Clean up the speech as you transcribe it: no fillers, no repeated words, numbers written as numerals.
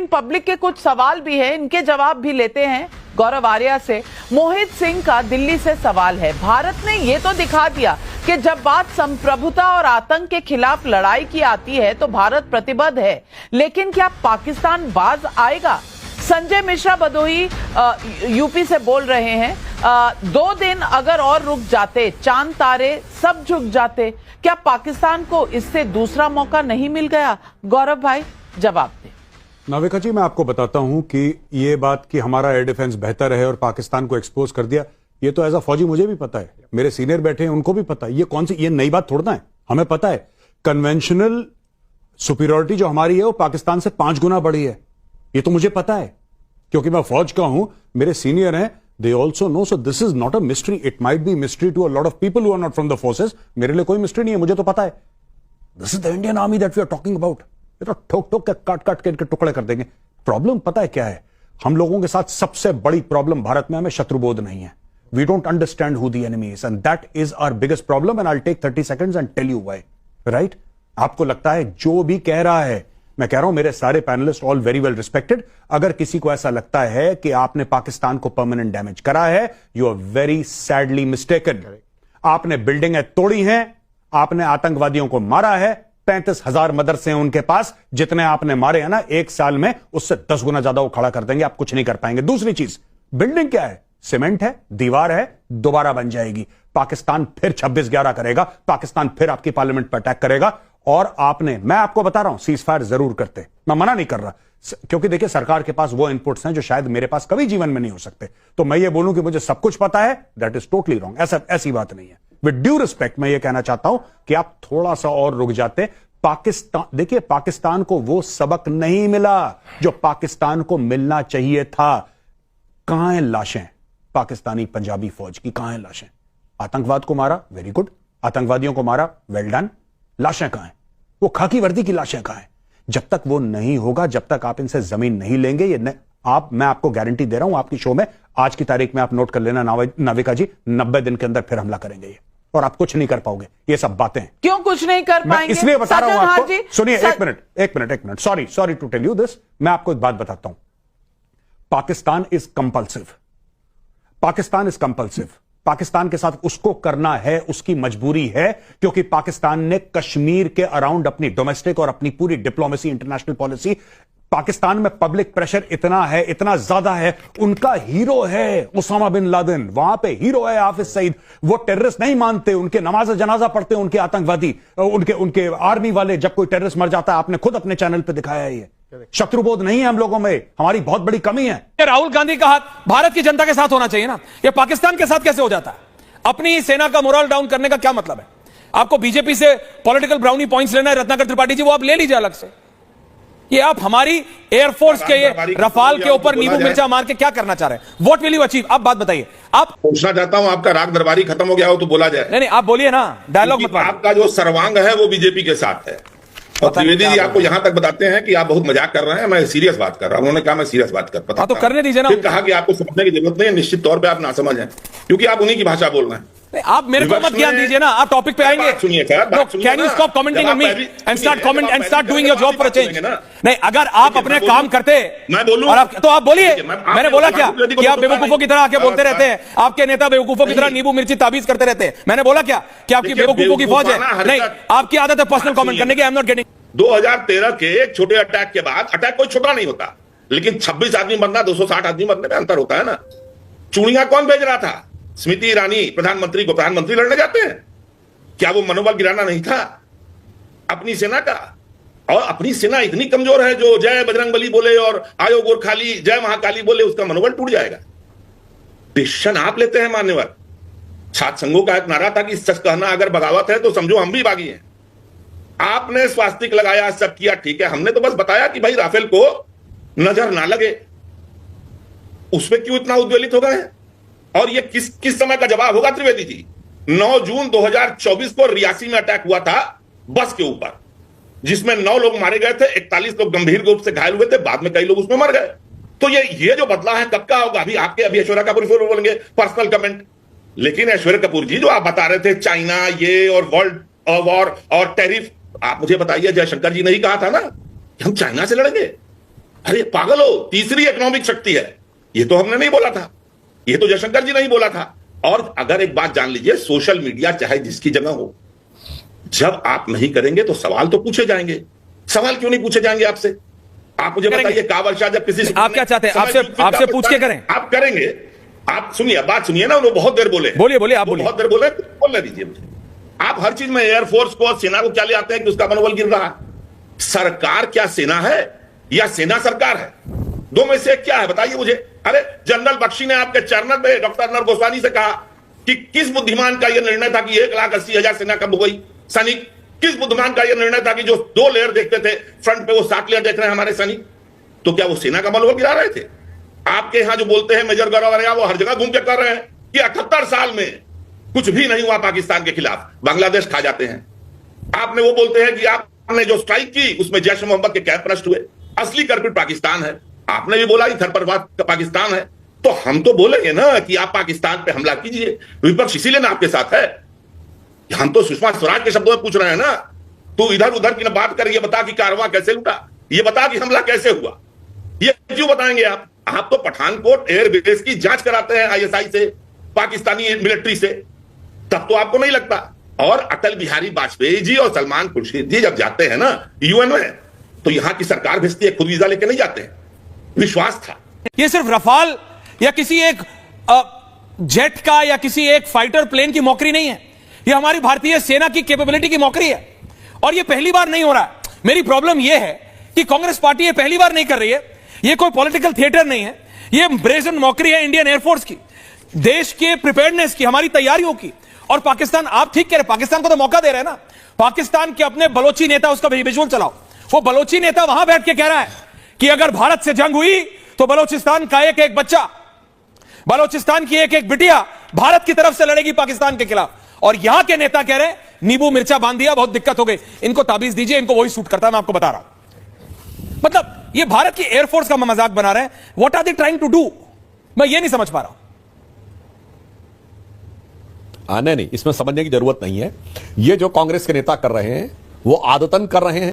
Public के कुछ सवाल भी हैं, इनके जवाब भी लेते हैं गौरव आर्या से। मोहित सिंह का दिल्ली से सवाल है, भारत ने ये तो दिखा दिया कि जब बात संप्रभुता और आतंक के खिलाफ लड़ाई की आती है तो भारत प्रतिबद्ध है, लेकिन क्या पाकिस्तान बाज आएगा? संजय मिश्रा भदोही यूपी से बोल रहे हैं, 2 दिन अगर और रुक जाते, चांद तारे सब झुक जाते, क्या पाकिस्तान को इससे दूसरा मौका नहीं मिल गया? गौरव भाई जवाब दें। नाविका जी, मैं आपको बताता हूं कि ये बात कि हमारा एयर डिफेंस बेहतर है और पाकिस्तान को एक्सपोज कर दिया, ये तो एज अ फौजी मुझे भी पता है, मेरे सीनियर बैठे हैं उनको भी पता है। ये नई बात थोड़ा है, हमें पता है कन्वेंशनल सुपीरियरिटी जो हमारी है वो पाकिस्तान से 5 गुना बड़ी है। ये तो मुझे पता है क्योंकि मैं फौज का हूं, मेरे सीनियर हैं, they also know. So this is not a mystery. It might be mystery to a lot of people who are not from the forces. मेरे लिए कोई मिस्ट्री नहीं है, मुझे तो पता है। This is the Indian army that we are talking about. ये तो ठोक ठोक के काट काट के टुकड़े कर देंगे। प्रॉब्लम पता है क्या है? हम लोगों के साथ सबसे बड़ी प्रॉब्लम भारत में, हमें शत्रुबोध नहीं है। We don't understand who the enemy is and that is our biggest problem and I will take 30 seconds and tell you why. Right? आपको लगता है जो भी कह रहा है, मैं कह रहा हूं मेरे सारे panelist all very well respected, अगर किसी को ऐसा लगता है कि आपने पाकिस्तान को परमानेंट डैमेज करा है, you are very sadly mistaken. आपने बिल्डिंगें तोड़ी हैं, आपने आतंकवादियों को मारा है। 35,000 मदरसे हैं उनके पास, जितने आपने मारे हैं ना 1 साल में, उससे 10 गुना ज्यादा वो खड़ा कर देंगे, आप कुछ नहीं कर पाएंगे। दूसरी चीज, बिल्डिंग क्या है? सीमेंट है, दीवार है, दोबारा बन जाएगी। पाकिस्तान फिर 26/11 करेगा, पाकिस्तान फिर आपकी पार्लियामेंट पर अटैक करेगा। और आपने, मैं आपको बता रहा हूं, सीज फायर जरूर करते, मैं मना नहीं कर रहा, क्योंकि देखिए सरकार के पास वो इनपुट्स हैं जो शायद मेरे पास कभी जीवन में नहीं हो सकते। तो मैं ये बोलूं कि मुझे सब कुछ पता है, दैट इज टोटली रॉन्ग। ऐसी बात नहीं है। विद ड्यू रिस्पेक्ट मैं ये कहना चाहता हूं कि आप थोड़ा सा और रुक जाते। पाकिस्तान, देखिए पाकिस्तान को वो सबक नहीं मिला जो पाकिस्तान को मिलना चाहिए था। कहां हैं लाशें पाकिस्तानी पंजाबी फौज की? कहां हैं लाशें? आतंकवाद को मारा, वेरी गुड। आतंकवादियों को मारा, वेल डन। लाशें कहां हैं? वो खाकी वर्दी की लाशें कहां हैं? जब तक वो नहीं होगा, जब तक आप इनसे जमीन नहीं लेंगे, मैं आपको गारंटी दे रहा हूं, आपकी शो में आज की तारीख में आप नोट कर लेना नाविका जी, 90 दिन के अंदर फिर हमला करेंगे ये, और आप कुछ नहीं कर पाओगे। ये सब बातें हैं। क्यों कुछ नहीं कर पाएंगे? मैं इसलिए बता रहा हूं आपको। सुनिए, एक minute. Sorry to tell you this. मैं आपको एक बात बताता हूं। Pakistan is compulsive. पाकिस्तान के साथ उसको करना है, उसकी मजबूरी है, क्योंकि पाकिस्तान ने कश्मीर के अराउंड अपनी डोमेस्टिक और अपनी पूरी डिप्लोमेसी, इंटरनेशनल पॉलिसी, पाकिस्तान में पब्लिक प्रेशर इतना है, इतना ज्यादा है। उनका हीरो है उसामा बिन लादेन, वहां पे हीरो है हाफिज सईद। वो टेररिस्ट नहीं मानते, उनके नमाज जनाजा पढ़ते हैं उनके आतंकवादी, उनके आर्मी वाले। जब कोई टेररिस्ट मर जाता है, आपने खुद अपने चैनल पे दिखाया है। ये शत्रुबोध नहीं है हम लोगों में, हमारी बहुत बड़ी कमी है। राहुल गांधी का हाथ भारत की जनता के साथ होना चाहिए ना, ये पाकिस्तान के साथ कैसे हो जाता है? अपनी सेना का मोरल डाउन करने का क्या मतलब है? आपको बीजेपी से पॉलिटिकल ब्राउनी पॉइंट्स लेना है, रत्नाकर त्रिपाठी जी, वो आप ले लीजिए अलग से। ये आप हमारी एयरफोर्स के रफाल के ऊपर नींबू मिर्चा मार के क्या करना चाह रहे हैं? What will you achieve? आप बात बताइए। आप पूछना चाहता हूं, आपका राग दरबारी खत्म हो गया हो तो बोला जाए। नहीं, आप बोलिए ना, डायलॉग मत मारिए। आपका जो सर्वांग है वो बीजेपी के साथ है, और त्रिवेदी जी आपको यहां तक बताते हैं कि आप बहुत मजाक कर रहे हैं, मैं सीरियस बात कर रहा हूं। उन्होंने कहा मैं सीरियस बात कर पता तो करने दीजिए ना। फिर कहा कि आपको समझने की जरूरत नहीं है, निश्चित तौर पे आप ना समझ हैं, क्योंकि आप उन्हीं की भाषा बोल रहे हैं। आप मेरे को मत ज्ञान दीजिए ना, आप टॉपिक पे आएंगे। सुनिए can you stop commenting on me and start doing your job for a change? नहीं, अगर आप अपने काम करते, मैं बोलूं और तो आप बोलिए। मैंने बोला क्या कि आप बेवकूफों की तरह आके बोलते रहते हैं? आपके नेता बेवकूफों की तरह नींबू मिर्ची ताबीज करते रहते हैं। मैंने बोला क्या कि आपकी बेवकूफों की फौज है? नहीं, आपकी आदत है पर्सनल कमेंट करने की। I am not getting. 2013 के एक छोटे अटैक के बाद, अटैक कोई छोटा नहीं होता, लेकिन 26 आदमी मरना 260 आदमी मरने में अंतर होता है ना। चूड़ियां कौन भेज रहा था? स्मृति ईरानी प्रधानमंत्री को। प्रधानमंत्री लड़ने जाते हैं क्या? वो मनोबल गिराना नहीं था अपनी सेना का? और अपनी सेना इतनी कमजोर है, जो जय बजरंगबली बोले और आयो गोरखाली जय महाकाली बोले, उसका मनोबल टूट जाएगा। डिसीजन आप लेते हैं मान्यवर। छात्र संघों का एक नारा था कि सच कहना अगर बगावत है तो समझो हम भी बागी हैं। आपने स्वास्तिक लगाया, सब किया, ठीक है। हमने तो बस बताया कि भाई राफेल को नजर ना लगे। उसमें क्यों इतना उद्वेलित हो गए? और ये किस समय का जवाब होगा त्रिवेदी जी? 9 जून 2024 को रियासी में अटैक हुआ था बस के ऊपर, जिसमें 9 लोग मारे गए थे, 41 लोग गंभीर रूप से घायल हुए थे, बाद में कई लोग उसमें मर गए। तो ये जो बदला है कब का होगा? अभी ऐश्वर्या कपूर बोलेंगे पर्सनल कमेंट, लेकिन ऐश्वर्या कपूर जी जो आप बता रहे थे चाइना ये और वर्ल्ड वॉर और टैरिफ, आप मुझे बताइए, जयशंकर जी ने ही कहा था ना कि हम चाइना से लड़ेंगे। अरे पागल हो, तीसरी इकोनॉमिक शक्ति है। ये तो हमने नहीं बोला था, ये तो जयशंकर जी नहीं बोला था। और अगर एक बात जान लीजिए, सोशल मीडिया चाहे जिसकी जगह हो, जब आप नहीं करेंगे तो सवाल तो पूछे जाएंगे। सवाल क्यों नहीं पूछे जाएंगे आपसे? आप मुझे बताइए, कावल शाह जब किसी आप क्या चाहते हैं? आपसे पूछ के करें? आप करेंगे? आप सुनिए, बात सुनिए ना, उन्होंने बहुत देर बोले। बोलिए आप बोलिए। बहुत देर बोले, बोलने दीजिए मुझे। आप हर चीज में एयरफोर्स को, सेना को क्या ले आते हैं कि उसका मनोबल गिर रहा है? सरकार क्या सेना है या सेना सरकार है? दो में से क्या है बताइए मुझे। अरे जनरल बख्शी ने आपके चरणन में डॉक्टर अर्नब गोस्वामी से कहा कि किस बुद्धिमान का यह निर्णय था कि 1,80,000 सेना कब हो गई सैनिक? किस बुद्धिमान का यह निर्णय था कि जो 2 लेयर देखते थे फ्रंट पे, वो 7 लेयर देख रहे हैं हमारे सैनिक? तो क्या वो सेना का मनोबल गिरा रहे थे? आपके यहां जो बोलते हैं मेजर गौरव, वो हर जगह घूम के कर रहे हैं कि 78 साल में कुछ भी नहीं हुआ पाकिस्तान के खिलाफ, बांग्लादेश खा जाते हैं। आपने वो बोलते हैं कि आपने जो स्ट्राइक की उसमें जैश ए मोहम्मद के कैंप नष्ट हुए, असली कल्प्रिट पाकिस्तान है। आपने भी बोला कि थरपरवाद का पाकिस्तान है। तो हम तो बोलेंगे ना कि आप पाकिस्तान पे हमला कीजिए, विपक्ष इसीलिए ना आपके साथ है। हम तो सुषमा स्वराज के शब्दों में पूछ रहे हैं ना, तू इधर उधर की ना बात कर, ये बता कि कारवां कैसे लूटा, ये बता कि हमला कैसे हुआ। ये क्यों बताएंगे आप? आप तो पठानकोट एयरबेस की जांच कराते हैं ISI से, पाकिस्तानी मिलिट्री से, तब तो आपको नहीं लगता। और अटल बिहारी वाजपेयी जी और सलमान खुर्शीद जी जब जाते हैं ना UN में, तो यहां की सरकार भेजती है, खुद वीजा लेके नहीं जाते हैं। विश्वास था। ये सिर्फ रफाल या किसी एक जेट का या किसी एक फाइटर प्लेन की मौकरी नहीं है, ये हमारी भारतीय सेना की कैपेबिलिटी की मौकरी है। और ये पहली बार नहीं हो रहा है। मेरी प्रॉब्लम ये है कि कांग्रेस पार्टी ये पहली बार नहीं कर रही है। ये कोई पॉलिटिकल थिएटर नहीं है, ये ब्रेजन मौकरी है इंडियन एयरफोर्स की, देश के प्रिपेयर्डनेस की, हमारी तैयारियों की। और पाकिस्तान, आप ठीक कह रहे, पाकिस्तान को तो मौका दे रहे हैं ना। पाकिस्तान के अपने बलोची नेता, उसका विजुअल चलाओ, वो बलोची नेता वहां बैठ के कह रहा है कि अगर भारत से जंग हुई तो बलोचिस्तान का एक एक बच्चा, बलोचिस्तान की एक एक बिटिया भारत की तरफ से लड़ेगी पाकिस्तान के खिलाफ। और यहां के नेता कह रहे हैं नींबू मिर्चा बांध दिया, बहुत दिक्कत हो गई, इनको ताबीज दीजिए, इनको वही सूट करता है। मैं आपको बता रहा हूं, मतलब ये भारत की एयरफोर्स का मजाक बना रहे हैं। What are they trying to do? मैं ये नहीं समझ पा रहा हूं। नहीं, इसमें समझने की जरूरत नहीं है। ये जो कांग्रेस के नेता कर रहे हैं वो आदतन कर रहे हैं।